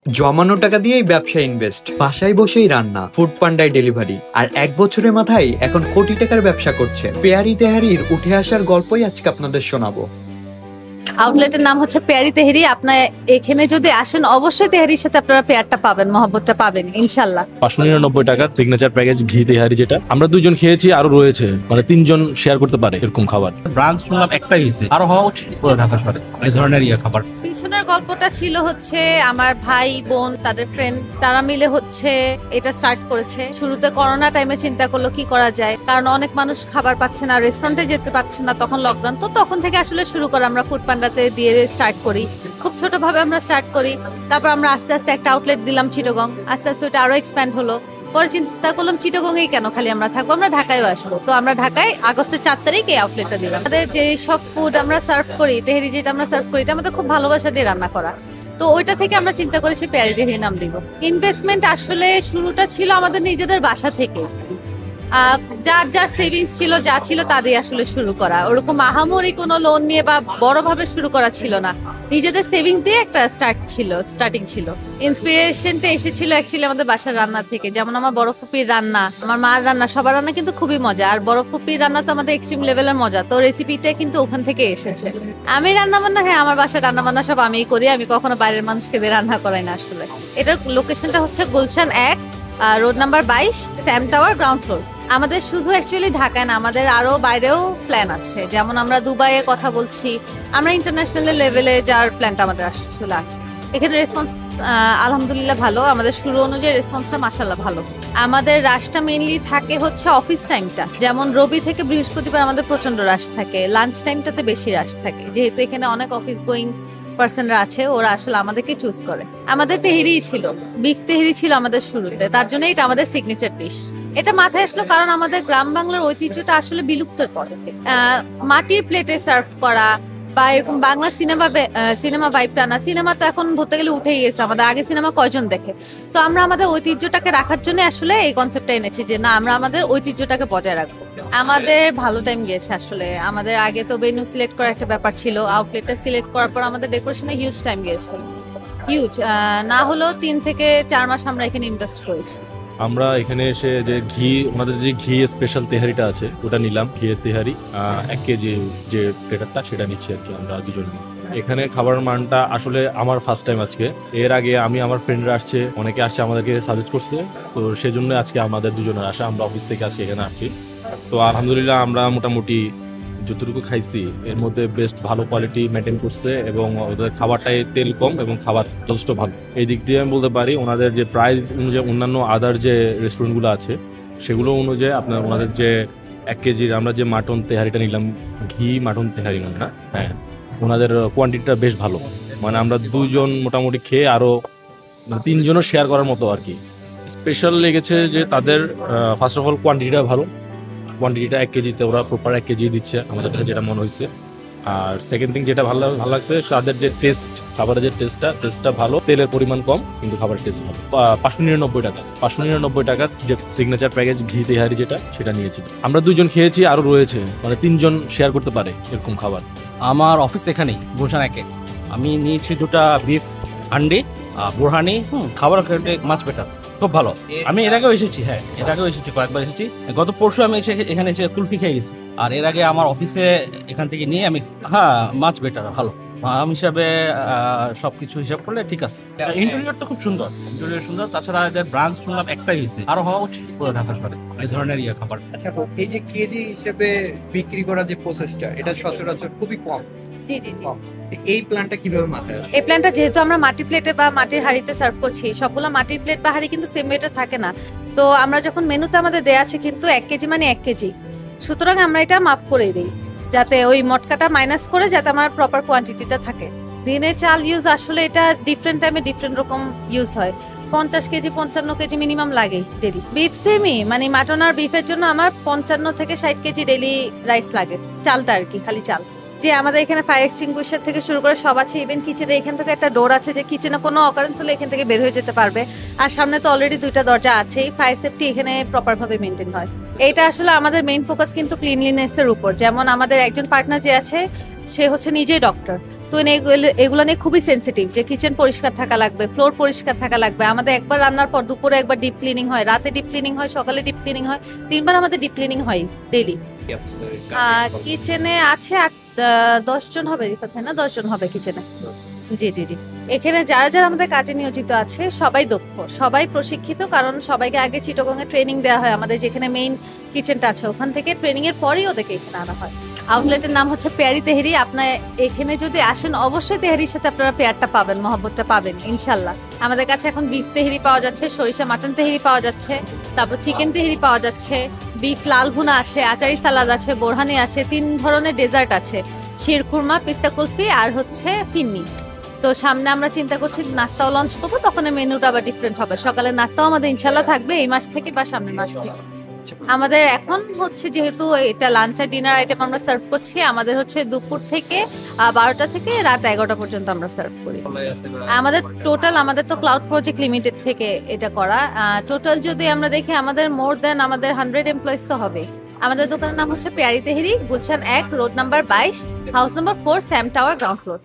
জমানো টাকা দিয়েই ব্যবসা ইনভেস্ট, বাসায় বসেই রান্না, ফুড পান্ডায় ডেলিভারি, আর 1 বছরের মাথায় এখন কোটি টাকার ব্যবসা করছে। পেয়ারি তেহারির উঠে আসার গল্পই আজকে আপনাদের শোনাবো। আউটলেটের নাম হচ্ছে পেয়ারি তেহারি। আপনার এখানে যদি আসেন অবশ্যই তেহারির সাথে আপনারা পেয়ারটা পাবেন, মহব্বতটা পাবেন ইনশাল্লাহ। 599 টাকা সিগনেচার প্যাকেজ ঘি তেহারি, যেটা আমরা 2জন খেয়েছি, আরো রয়েছে, মানে 3জন শেয়ার করতে পারে এরকম খাবার। ব্রাঞ্চ শুনলাম একটাই হয়েছে, আরো হওয়া উচিত পুরো ঢাকা শহরে এই ধরনের খাবার। পিছনের গল্পটা ছিল হচ্ছে আমার ভাই বোন তাদের ফ্রেন্ড তারা মিলে হচ্ছে এটা স্টার্ট করেছে। শুরুতে করোনা টাইমে চিন্তা করলো কি করা যায়, কারণ অনেক মানুষ খাবার পাচ্ছে না, রেস্টুরেন্টে যেতে পারছে না, তখন লকডাউন। তো তখন থেকে আসলে শুরু করে আমরা ফুড পান্ডাতে দিয়ে স্টার্ট করি, খুব ছোট ভাবে আমরা স্টার্ট করি। তারপর আমরা আস্তে আস্তে একটা আউটলেট দিলাম চিটাগং, আস্তে আস্তে ওটা আরো এক্সপ্যান্ড হলো। পরে চিন্তা করলাম চিটাগং এই কেন খালি আমরা থাকবো, আমরা ঢাকায়ও আসবো। তো আমরা ঢাকায় আগস্টের 4 তারিখ এই আউটলেটটা দিলাম। আমাদের যে সব ফুড আমরা সার্ভ করি, তেহারি যেটা আমরা সার্ভ করি, এটা আমাদের খুব ভালোবাসা দিয়ে রান্না করা। তো ওইটা থেকে আমরা চিন্তা করেছি পেয়ারি তেহারি নাম দিব। ইনভেস্টমেন্ট আসলে শুরুটা ছিল আমাদের নিজেদের বাসা থেকে, যার যার সেভিংস ছিল, যা ছিল তা দিয়ে আসলে শুরু করা। ওরকম আহামরি কোনো লোন নিয়ে বা বড়ভাবে শুরু করা ছিল না, নিজেদের সেভিংস দিয়ে একটা স্টার্টিং ছিল। ইন্সপিরেশনটা এসেছিল অ্যাকচুয়ালি আমাদের বাসার রান্না থেকে। যেমন আমার বড় ফুপির রান্না, আমার মার রান্না, সবার রান্না কিন্তু খুবই মজা। আর বড় ফুপির রান্না তো আমাদের এক্সট্রিম লেভেলের মজা, তো রেসিপিটা কিন্তু ওখান থেকে এসেছে। আমি রান্না বান্না, হ্যাঁ আমার বাসার রান্না বান্না সব আমিই করি, আমি কখনো বাইরের মানুষকে দিয়ে রান্না করাই না আসলে। এটার লোকেশনটা হচ্ছে Gulshan 1, road number 22, Sam tower, ground floor. আমাদের শুধু অ্যাকচুয়ালি ঢাকায় না, আমাদের আরো বাইরেও প্ল্যান আছে। যেমন আমরা দুবাইয়ে কথা বলছি, আমরা ইন্টারন্যাশনাল লেভেলে যাওয়ার প্ল্যানটা আমাদের আসলে আছে। এখানে রেসপন্স আলহামদুলিল্লাহ ভালো, আমাদের শুরু অনুযায়ী রেসপন্সটা মাশাআল্লাহ ভালো। আমাদের রাশটা মেইনলি থাকে হচ্ছে অফিস টাইমটা, যেমন রবি থেকে বৃহস্পতিবার আমাদের প্রচন্ড রাশ থাকে, লাঞ্চ টাইমটাতে বেশি রাশ থাকে। যেহেতু এখানে অনেক অফিস গোয়িং পার্সনরা আছে, ওরা আসলে আমাদেরকে চুজ করে। আমাদের তেহেরি ছিল, বিফ তেহেরি ছিল আমাদের শুরুতে, তার জন্য এটা আমাদের সিগনেচার ডিশ। এটা মাথায় আসলো কারণ আমাদের গ্রাম বাংলার ঐতিহ্যটা আসলে বিলুপ্তের পথে। মাটির প্লেটে সার্ভ করা বা এরকম বাংলা সিনেমা ভাইবটা না, সিনেমা তো এখন ধরতে গেলে উঠেই গেছে, আমাদের আগে সিনেমা কয়জন দেখে। তো আমরা আমাদের ঐতিহ্যটাকে রাখার জন্য আসলে এই কনসেপ্টটা এনেছি যে না, আমরা আমাদের ঐতিহ্যটাকে বজায় রাখবো। আমাদের ভালো টাইম গিয়েছে আসলে। আমাদের আগে তো ভেন্যু সিলেক্ট করার একটা ব্যাপার ছিল, আউটলেটটা সিলেক্ট করার পর আমাদের ডেকোরেশনে হিউজ টাইম গিয়েছে। হিউজ না হলেও 3 থেকে 4 মাস আমরা এখানে ইনভেস্ট করেছি। আমরা এখানে এসে যে ঘি, আমাদের যে ঘি স্পেশাল তেহারিটা আছে ওটা নিলাম। ঘিয়ের তেহারি 1 কেজি যে প্লেটারটা সেটা নিচ্ছি আর কি, আমরা 2জন মিলে। এখানে খাবার মানটা আসলে আমার ফার্স্ট টাইম আজকে। এর আগে আমি আমার ফ্রেন্ডরা আসছে, অনেকে আসছে, আমাদেরকে সাজেস্ট করছে, তো সেজন্য আজকে আমাদের 2জনের আসা। আমরা অফিস থেকে আজকে এখানে আসছি। তো আলহামদুলিল্লাহ আমরা মোটামুটি যতটুকু খাইছি এর মধ্যে বেস্ট ভালো কোয়ালিটি মেনটেন করছে, এবং ওদের খাবারটাই তেল কম এবং খাবার যথেষ্ট ভালো। এই দিক দিয়ে আমি বলতে পারি ওনাদের যে প্রাইস অনুযায়ী অন্যান্য আদার যে রেস্টুরেন্টগুলো আছে সেগুলো অনুযায়ী আপনার ওনাদের যে 1 কেজির আমরা যে মাটন তেহারিটা নিলাম, ঘি মাটন তেহারি না, হ্যাঁ, ওনাদের কোয়ান্টিটিটা বেশ ভালো। মানে আমরা 2জন মোটামুটি খেয়ে আরো 3জনও শেয়ার করার মতো আর কি। স্পেশাল লেগেছে যে তাদের ফার্স্ট অফ অল কোয়ান্টিটিটা ভালো, কোয়ান্টিটিটা 1 কেজিতে ওরা প্রপার 1 কেজি দিচ্ছে আমাদের কাছে, যেটা মনে হয়েছে। আর সেকেন্ড থিং যেটা ভালো লাগছে, তাদের যে টেস্ট, খাবারের যে টেস্টটা ভালো, তেলের পরিমাণ কম কিন্তু খাবারের টেস্ট ভালো। 599 টাকা যে সিগনেচার প্যাকেজ ঘি তেহারি যেটা, সেটা নিয়েছি। আমরা 2জন খেয়েছি, আরো রয়েছে, মানে 3জন শেয়ার করতে পারে এরকম খাবার। আমার অফিস এখানেই গুলশান 1-এ। আমি নিয়েছি 2টা বিফ হান্ডি, বোরহানি। খাবার মাছ বেটার, খুব ভালো। আমি এর আগেও এসেছি, হ্যাঁ এর আগেও এসেছি, কয়েকবার এসেছি। গত পরশু আমি এখানে এসে কুলফি খেয়ে গেছি। আর এর আগে আমার অফিসে এখান থেকে নিয়ে আমি, হ্যাঁ মাছ বেটার ভালো। আম হিসাবে সবকিছু হিসাব করলে ঠিক আছে। ইন্টেরিয়রটা খুব সুন্দর, ইন্টেরিয়র সুন্দর। তাছাড়া এদের ব্রাঞ্চ শুনলাম একটাই হয়েছে, আরো হওয়া উচিত পুরো ঢাকা শহরে এই ধরনের খাবার। আচ্ছা, এই যে কেজি হিসেবে বিক্রি করার যে প্রসেসটা, এটা সচরাচর খুবই কম। জি জি জি। এই প্ল্যানটা কিভাবে মাথায় আসে? এই প্ল্যানটা যেহেতু আমরা মাটির প্লেটে বা মাটির হাঁড়িতে সার্ভ করছি, সবগুলো মাটির প্লেট বা হাঁড়ি কিন্তু সেম ওয়েটে থাকে না। তো আমরা যখন মেনুতে আমাদের দেয়া আছে কিন্তু 1 কেজি মানে 1 কেজি, সুতরাং আমরা এটা মাপ করে দিই যাতে ওই মটকাটা মাইনাস করে যাতে আমার প্রপার কোয়ান্টিটিটা থাকে। দিনে চাল ইউজ আসলে এটা ডিফারেন্ট টাইমে ডিফারেন্ট রকম ইউজ হয়। 50 কেজি 55 কেজি মিনিমাম লাগেই ডেলি। বিফ সেমি মানে মাটন আর বিফের জন্য আমার 55 থেকে 60 কেজি ডেলি রাইস লাগে, চালটা আর কি, খালি চাল। যে আমাদের এখানে ফায়ার এক্সটিংগুইশার থেকে শুরু করে সব আছে, ইভেন কিচেনে এখান থেকে একটা ডোর আছে, যে কিচেনে কোনো অকারেন্স হলে এখান থেকে বের হয়ে যেতে পারবে। আর সামনে তো অলরেডি 2টা দরজা আছেই, ফায়ার সেফটি এখানে প্রপার ভাবে মেনটেন হয়। এটা আসলে আমাদের মেইন ফোকাস কিন্তু ক্লিনলিনেস এর উপর। যেমন আমাদের একজন পার্টনার যে আছে সে হচ্ছে নিজেই ডক্টর, তো এগুলো নিয়ে খুবই সেন্সিটিভ, যে কিচেন পরিষ্কার থাকা লাগবে, ফ্লোর পরিষ্কার থাকা লাগবে। আমাদের একবার রান্নার পর দুপুরে একবার ডিপ ক্লিনিং হয়, রাতে ডিপ ক্লিনিং হয়, সকালে ডিপ ক্লিনিং হয়, 3বার আমাদের ডিপ ক্লিনিং হয় ডেইলি। কিচেনে আছে 10 জন হবে রিফাত ভাই, না 10 জন হবে কিচেনে। জি জি জি। এখানে যারা যারা আমাদের কাজে নিয়োজিত আছে সবাই দক্ষ, সবাই প্রশিক্ষিত, কারণ সবাইকে আগে চিটাগংয়ে ট্রেনিং দেওয়া হয়। আমাদের যেখানে মেইন কিচেনটা আছে ওখান থেকে ট্রেনিং এর পরেই ওদেরকে এখানে আনা হয়। আউটলেটের নাম হচ্ছে পেয়ারি তেহারি। আপনার এখানে যদি আসেন অবশ্যই তেহারির সাথে আপনারা পেয়ারটা পাবেন, মহব্বতটা পাবেন ইনশাল্লাহ। আমাদের কাছে এখন বিফ তেহারি পাওয়া যাচ্ছে, সরিষা মাটন তেহারি পাওয়া যাচ্ছে, তারপর চিকেন তেহারি পাওয়া যাচ্ছে, বিফ লাল ভুনা আছে, আচারি সালাদ আছে, বোরহানি আছে, 3 ধরনের ডেজার্ট আছে, শিরখুরমা, পিস্তা কুলফি আর হচ্ছে ফিন্নি। তো সামনে আমরা চিন্তা করছি নাস্তাও লঞ্চ করবো, তখন মেনুটা আবার ডিফারেন্ট হবে। সকালের নাস্তাও আমাদের ইনশাল্লাহ থাকবে এই মাস থেকে বা সামনের মাস থেকে। আমাদের এখন হচ্ছে যেহেতু এটা লাঞ্চ আর ডিনার আইটেম আমরা সার্ভ করছি, আমাদের হচ্ছে দুপুর থেকে 12টা থেকে রাত 11টা পর্যন্ত আমরা সার্ভ করি। আমাদের তো ক্লাউড প্রজেক্ট লিমিটেড থেকে এটা করা। টোটাল যদি আমরা দেখি আমাদের মোর দেন 100 এমপ্লয়িজ তো হবে। আমাদের দোকানের নাম হচ্ছে Pyari Tehari, Gulshan 1, road number 22, house number 4, Sam tower, ground floor.